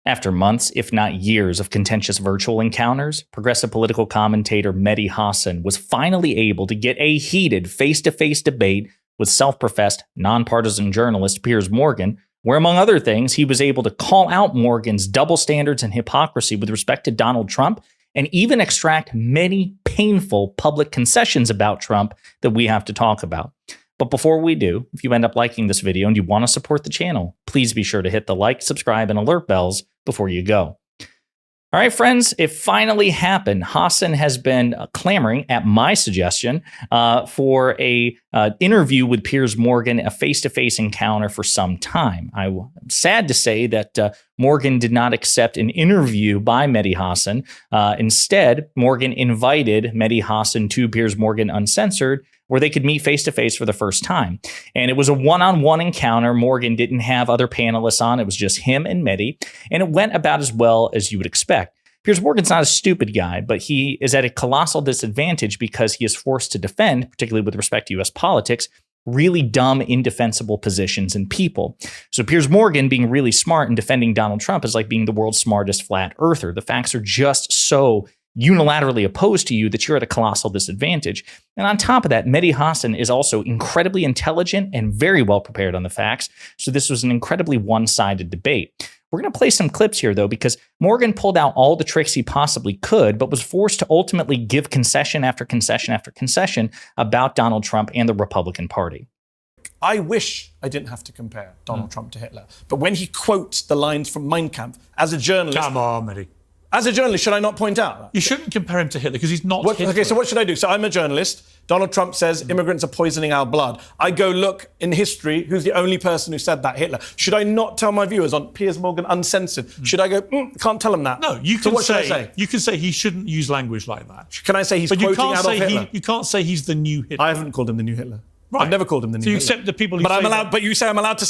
After months, if not years, of contentious virtual encounters, progressive political commentator Mehdi Hasan was finally able to get a heated face-to-face debate with self-professed nonpartisan journalist Piers Morgan, where, among other things, he was able to call out Morgan's double standards and hypocrisy with respect to Donald Trump, and even extract many painful public concessions about Trump that we have to talk about. But before we do, if you end up liking this video and you want to support the channel, please be sure to hit the like, subscribe, and alert bells before you go. All right, friends, it finally happened. Hasan has been clamoring, at my suggestion, for a interview with Piers Morgan, a face-to-face encounter for some time. I'm sad to say that Morgan did not accept an interview by Mehdi Hasan. Instead, Morgan invited Mehdi Hasan to Piers Morgan Uncensored, where they could meet face-to-face for the first time. And it was a one-on-one encounter. Morgan didn't have other panelists on. It was just him and Medhi. And it went about as well as you would expect. Piers Morgan's not a stupid guy, but he is at a colossal disadvantage because he is forced to defend, particularly with respect to U.S. politics, really dumb, indefensible positions and people. So Piers Morgan being really smart and defending Donald Trump is like being the world's smartest flat earther. The facts are just so unilaterally opposed to you that you're at a colossal disadvantage. And on top of that, Mehdi Hasan is also incredibly intelligent and very well prepared on the facts. So this was an incredibly one-sided debate. We're going to play some clips here, though, because Morgan pulled out all the tricks he possibly could, but was forced to ultimately give concession after concession after concession about Donald Trump and the Republican Party. I wish I didn't have to compare Donald Trump to Hitler. But when he quotes the lines from Mein Kampf, as a journalist... Come on, Medhi. As a journalist, should I not point out that? You shouldn't compare him to Hitler because he's not Hitler. Okay, so what should I do? So I'm a journalist. Donald Trump says immigrants are poisoning our blood. I go look in history, who's the only person who said that? Hitler. Should I not tell my viewers on Piers Morgan Uncensored? Should I go, can't tell them that? No, you can you can say he shouldn't use language like that. Can I say he's quoting Adolf Hitler? You can't say he's the new Hitler. I haven't called him the new Hitler. Right. I've never called him the new Hitler. So you accept the people who but say I'm allowed. that. But you say I'm allowed to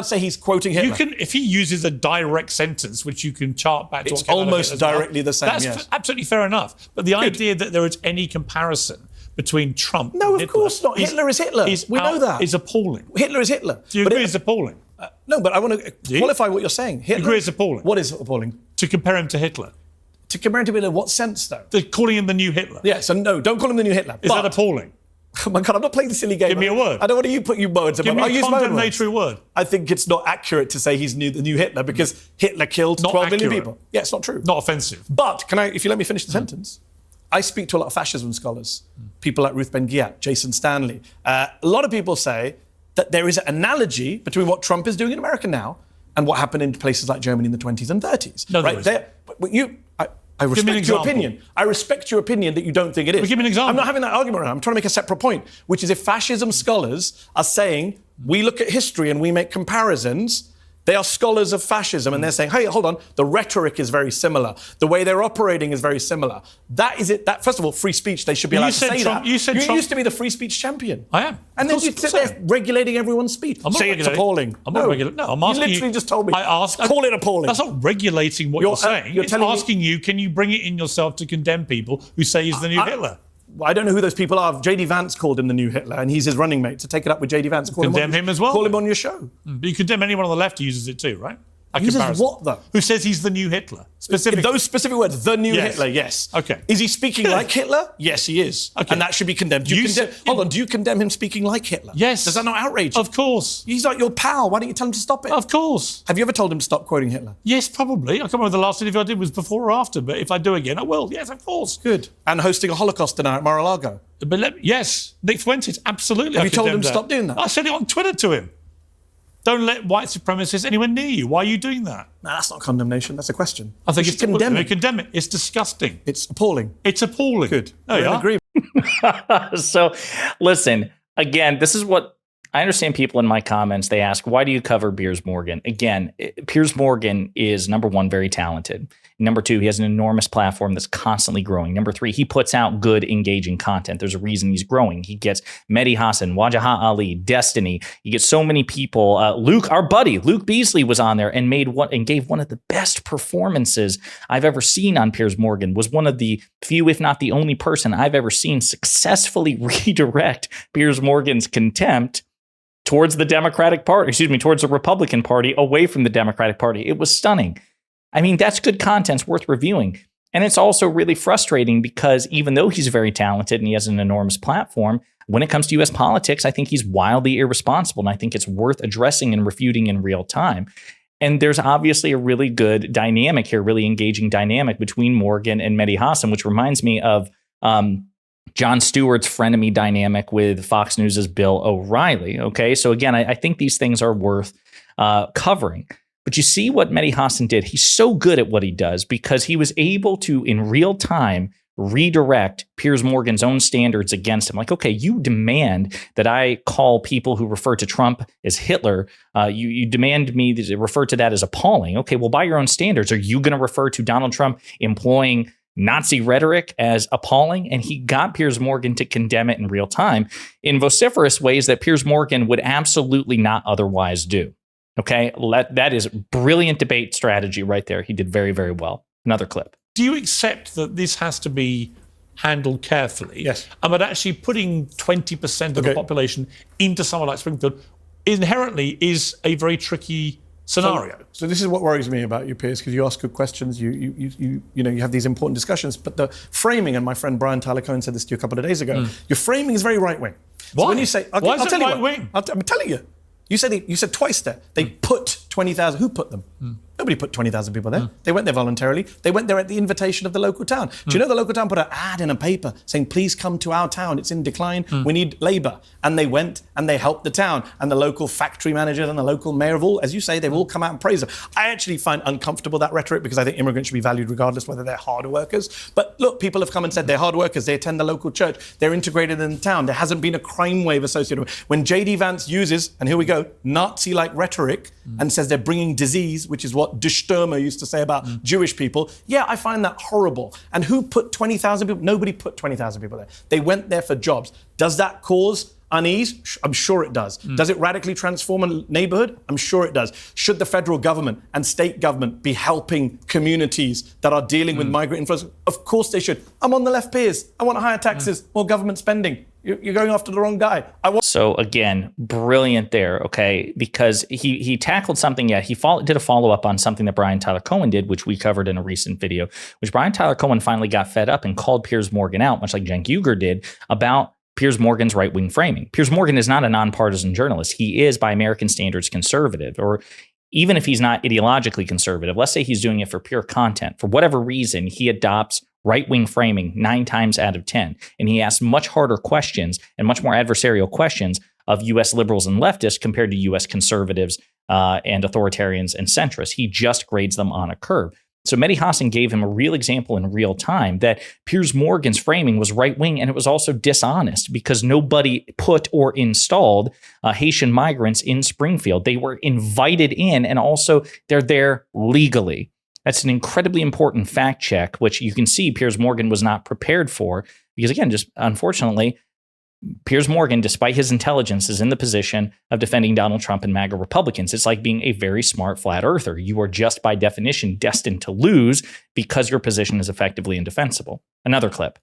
say he's quoting Hitler. You can, if he uses a direct sentence, which you can chart back to it's almost directly the same. That's absolutely fair enough. But the idea that there is any comparison between Trump and of Hitler course not. Hitler is Hitler. We know that. Is appalling. Hitler is Hitler. Do you agree it's appalling? No, but I want to qualify what you're saying. Hitler, you agree it's appalling? What is appalling? To compare him to Hitler. To compare him to Hitler in what sense, though? Calling him the new Hitler. Yes, and no, don't call him the new Hitler. Is that appalling? Oh my God, I'm not playing the silly game. Give me a word. I don't want you put your words. Give me a condemnatory word. I think it's not accurate to say he's the new Hitler because Hitler killed 12 million people. Yeah, it's not true. Not offensive. But if you let me finish the sentence, I speak to a lot of fascism scholars, people like Ruth Ben-Ghiat, Jason Stanley. A lot of people say that there is an analogy between what Trump is doing in America now and what happened in places like Germany in the 20s and 30s. No, right? I respect your opinion. I respect your opinion that you don't think it is. Well, give me an example. I'm not having that argument right now. I'm trying to make a separate point, which is if fascism scholars are saying we look at history and we make comparisons, they are scholars of fascism and they're saying, hey, hold on, the rhetoric is very similar. The way they're operating is very similar. That is it. That first of all, free speech, they should be allowed to say that. You used to be the free speech champion. I am. And then you sit there regulating everyone's speech. I'm not Say it's appalling. I'm not regulating. No, I'm asking you. You literally just told me. Call it appalling. That's not regulating what you're saying. You're it's asking you, can you bring it in yourself to condemn people who say he's the new Hitler? I don't know who those people are. J.D. Vance called him the new Hitler, and he's his running mate. So take it up with J.D. Vance. Condemn him as well. Call him on your show. But you condemn anyone on the left who uses it too, right? Uses what, though? Who says he's the new Hitler? Specifically. Those specific words, the new Hitler, yes. Okay. Is he speaking like Hitler? Yes, he is. Okay. And that should be condemned. Do you condemn him speaking like Hitler? Yes. Does that not outrage you? Of course. He's like your pal. Why don't you tell him to stop it? Of course. Have you ever told him to stop quoting Hitler? Yes, probably. I can't remember the last interview I did was before or after, but if I do again, I will. Yes, of course. Good. And hosting a Holocaust dinner at Mar-a-Lago? But yes, Nick Fuentes, absolutely. Have you told him to stop doing that? I said it on Twitter to him. Don't let white supremacists anywhere near you. Why are you doing that? No, that's not condemnation. That's a question. I think it's condemn it. Condemn it. It's disgusting. It's appalling. It's appalling. Good. There you are. Agree. So, listen, again, this is what I understand people in my comments. They ask, why do you cover Piers Morgan? Again, Piers Morgan is, number one, very talented. Number two, he has an enormous platform that's constantly growing. Number three, he puts out good, engaging content. There's a reason he's growing. He gets Mehdi Hasan, Wajahat Ali, Destiny. He gets so many people. Luke, our buddy, Luke Beasley was on there and gave one of the best performances I've ever seen on Piers Morgan. Was one of the few, if not the only person I've ever seen successfully redirect Piers Morgan's contempt towards the Democratic Party, towards the Republican Party, away from the Democratic Party. It was stunning. I mean, that's good content. It's worth reviewing. And it's also really frustrating because even though he's very talented and he has an enormous platform, when it comes to U.S. politics, I think he's wildly irresponsible. And I think it's worth addressing and refuting in real time. And there's obviously a really good dynamic here, really engaging dynamic between Morgan and Mehdi Hasan, which reminds me of Jon Stewart's frenemy dynamic with Fox News' Bill O'Reilly. Okay, so again, I think these things are worth covering. But you see what Mehdi Hasan did. He's so good at what he does because he was able to, in real time, redirect Piers Morgan's own standards against him. Like, okay, you demand that I call people who refer to Trump as Hitler. You demand me to refer to that as appalling. Okay, well, by your own standards, are you going to refer to Donald Trump employing Nazi rhetoric as appalling? And he got Piers Morgan to condemn it in real time in vociferous ways that Piers Morgan would absolutely not otherwise do. Okay, that is brilliant debate strategy right there. He did very, very well. Another clip. Do you accept that this has to be handled carefully? Yes. But actually putting 20% of the population into somewhere like Springfield inherently is a very tricky scenario. So this is what worries me about you, Piers, because you ask good questions, you have these important discussions, but the framing, and my friend Brian Tyler Cohen said this to you a couple of days ago, your framing is very right-wing. Why? So when you say, Why is it right-wing? I'm telling you. You said twice there. They put 20,000. Who put them? Nobody put 20,000 people there. They went there voluntarily. They went there at the invitation of the local town. Do you know the local town put an ad in a paper saying, please come to our town. It's in decline. We need labour. And they went and they helped the town. And the local factory manager and the local mayor have all, as you say, they've all come out and praised them. I actually find uncomfortable that rhetoric because I think immigrants should be valued regardless whether they're hard workers. But look, people have come and said they're hard workers. They attend the local church. They're integrated in the town. There hasn't been a crime wave associated with it. When J.D. Vance uses, and here we go, Nazi-like rhetoric and says they're bringing disease, which is what Die Stürmer used to say about Jewish people. Yeah, I find that horrible. And who put 20,000 people? Nobody put 20,000 people there. They went there for jobs. Does that cause unease? I'm sure it does. Does it radically transform a neighborhood? I'm sure it does. Should the federal government and state government be helping communities that are dealing with migrant influx? Of course they should. I'm on the left, Piers. I want higher taxes, more government spending. You're going after the wrong guy. So again, brilliant there, okay? Because he tackled something, he did a follow-up on something that Brian Tyler Cohen did, which we covered in a recent video, which Brian Tyler Cohen finally got fed up and called Piers Morgan out, much like Cenk Uygur did, about Piers Morgan's right-wing framing. Piers Morgan is not a nonpartisan journalist. He is, by American standards, conservative, or even if he's not ideologically conservative, let's say he's doing it for pure content. For whatever reason, he adopts right-wing framing 9 times out of 10. And he asks much harder questions and much more adversarial questions of U.S. liberals and leftists compared to U.S. conservatives and authoritarians and centrists. He just grades them on a curve. So Mehdi Hasan gave him a real example in real time that Piers Morgan's framing was right-wing and it was also dishonest because nobody put or installed Haitian migrants in Springfield. They were invited in and also they're there legally. That's an incredibly important fact check, which you can see Piers Morgan was not prepared for because, again, just unfortunately, Piers Morgan, despite his intelligence, is in the position of defending Donald Trump and MAGA Republicans. It's like being a very smart flat earther. You are just by definition destined to lose because your position is effectively indefensible. Another clip.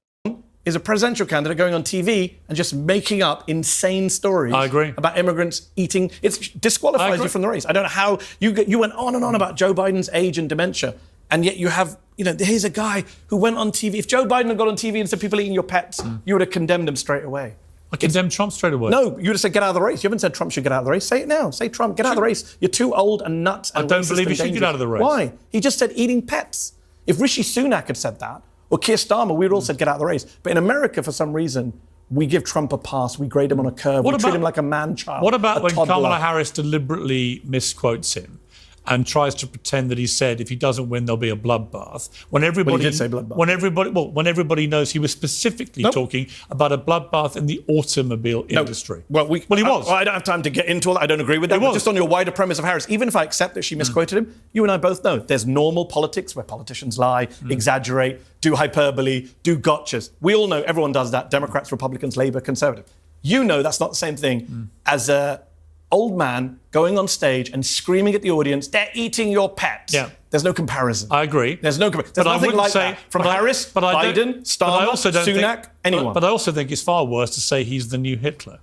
Is a presidential candidate going on TV and just making up insane stories about immigrants eating. It disqualifies you from the race. I don't know how you went on and on about Joe Biden's age and dementia, and yet you have, here's a guy who went on TV. If Joe Biden had got on TV and said people eating your pets, you would have condemned him straight away. I condemned Trump straight away. No, you would have said get out of the race. You haven't said Trump should get out of the race. Say it now. Say Trump, get out of the race. You're too old and nuts and I don't believe he should get out of the race. Why? He just said eating pets. If Rishi Sunak had said that, or Keir Starmer, we would all said get out of the race. But in America, for some reason, we give Trump a pass. We grade him on a curve. We treat him like a man-child. What about when toddler. Kamala Harris deliberately misquotes him and tries to pretend that he said if he doesn't win, there'll be a bloodbath? When everybody, he did say bloodbath. When everybody knows he was specifically talking about a bloodbath in the automobile industry. Well, he was. I don't have time to get into all that. I don't agree with that. But just on your wider premise of Harris, even if I accept that she misquoted him, you and I both know there's normal politics where politicians lie, exaggerate, do hyperbole, do gotchas. We all know everyone does that. Democrats, Republicans, Labour, Conservative. You know that's not the same thing as a old man going on stage and screaming at the audience, they're eating your pet. Yeah. There's no comparison. I agree. There's nothing like that from Harris, Biden, Starmer, Sunak, anyone. But I also think it's far worse to say he's the new Hitler.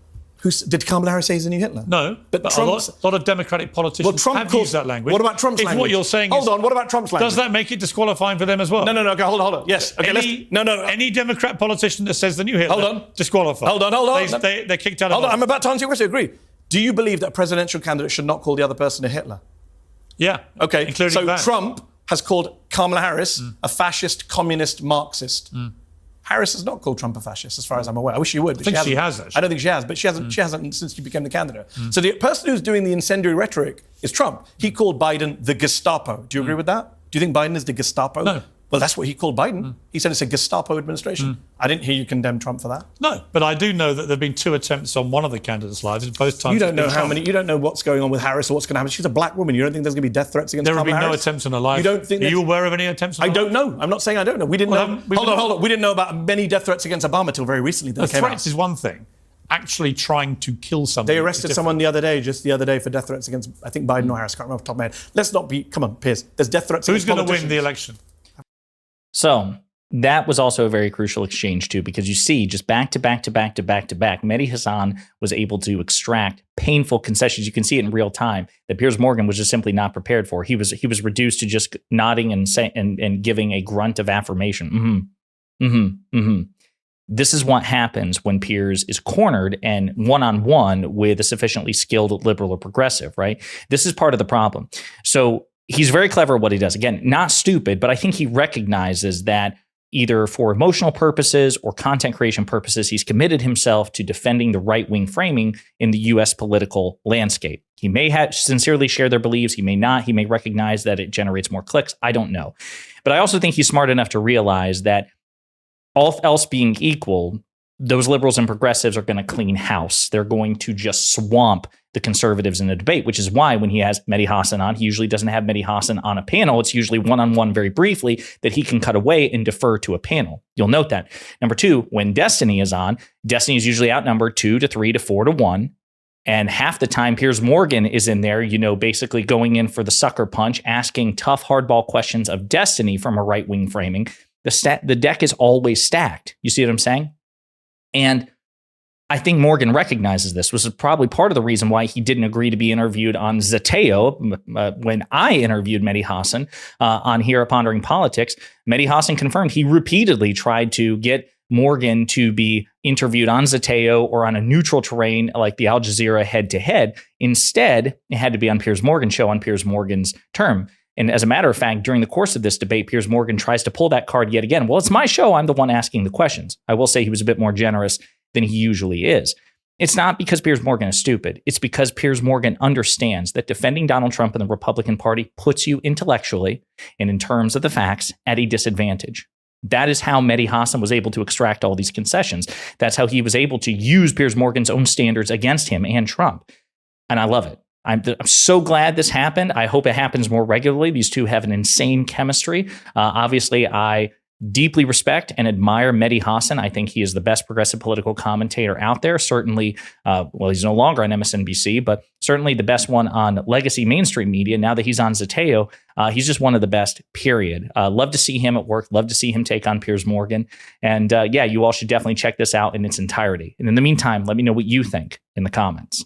Did Kamala Harris say he's the new Hitler? No, but a lot of Democratic politicians have used that language. What about Trump's language? What you're saying hold on, what about Trump's language? Does that make it disqualifying for them as well? No, okay, hold on. Yes. Okay, any Democrat politician that says the new Hitler, hold on. Disqualified. Hold on. They're kicked out of office. I'm about to answer your question. Agree. Do you believe that a presidential candidate should not call the other person a Hitler? Yeah. Okay, including so that. Trump has called Kamala Harris a fascist, communist, Marxist. Harris has not called Trump a fascist, as far as I'm aware. I wish she would. But I think she has, actually. I don't think she has, but she hasn't since she became the candidate. So the person who's doing the incendiary rhetoric is Trump. He called Biden the Gestapo. Do you agree with that? Do you think Biden is the Gestapo? No. Well, that's what he called Biden. He said it's a Gestapo administration. I didn't hear you condemn Trump for that. No, but I do know that there have been 2 attempts on one of the candidates' lives, and both times. You don't know how many. You don't know what's going on with Harris or what's going to happen. She's a black woman. You don't think there's going to be death threats against Kamala Harris? There have been no attempts on her life. You don't think? Are you aware of any attempts on her life? I don't know. I'm not saying I don't know. We didn't know. Hold on. We didn't know about many death threats against Obama till very recently. The threats is one thing. Actually trying to kill someone. They arrested someone just the other day for death threats against, I think, Biden or Harris. I can't remember off the top of my head. Let's not be. Come on, Piers. There's death threats. Who's going to win the election? So that was also a very crucial exchange too, because you see just back to back, Mehdi Hasan was able to extract painful concessions. You can see it in real time that Piers Morgan was just simply not prepared for. He was reduced to just nodding and giving a grunt of affirmation. This is what happens when Piers is cornered and one-on-one with a sufficiently skilled liberal or progressive, right? This is part of the problem. So he's very clever at what he does. Again, not stupid, but I think he recognizes that either for emotional purposes or content creation purposes, he's committed himself to defending the right-wing framing in the U.S. political landscape. He may sincerely share their beliefs. He may not. He may recognize that it generates more clicks. I don't know. But I also think he's smart enough to realize that all else being equal, those liberals and progressives are going to clean house. They're going to just swamp the conservatives in the debate, which is why when he has Mehdi Hasan on, he usually doesn't have Mehdi Hasan on a panel. It's usually one-on-one very briefly that he can cut away and defer to a panel. You'll note that. Number 2, when Destiny is on, Destiny is usually outnumbered 2 to 3 to 4 to 1. And half the time, Piers Morgan is in there, basically going in for the sucker punch, asking tough hardball questions of Destiny from a right-wing framing. The deck is always stacked. You see what I'm saying? And I think Morgan recognizes this, which is probably part of the reason why he didn't agree to be interviewed on Zateo when I interviewed Mehdi Hasan on Here at Pondering Politics. Mehdi Hasan confirmed he repeatedly tried to get Morgan to be interviewed on Zateo or on a neutral terrain like the Al Jazeera head-to-head. Instead, it had to be on Piers Morgan's show on Piers Morgan's term. And as a matter of fact, during the course of this debate, Piers Morgan tries to pull that card yet again. Well, it's my show. I'm the one asking the questions. I will say he was a bit more generous than he usually is. It's not because Piers Morgan is stupid. It's because Piers Morgan understands that defending Donald Trump and the Republican Party puts you intellectually and in terms of the facts at a disadvantage. That is how Mehdi Hasan was able to extract all these concessions. That's how he was able to use Piers Morgan's own standards against him and Trump. And I love it. I'm so glad this happened. I hope it happens more regularly. These two have an insane chemistry. Obviously, I deeply respect and admire Mehdi Hasan. I think he is the best progressive political commentator out there. Certainly, he's no longer on MSNBC, but certainly the best one on legacy mainstream media. Now that he's on Zateo, he's just one of the best, period. Love to see him at work. Love to see him take on Piers Morgan. And you all should definitely check this out in its entirety. And in the meantime, let me know what you think in the comments.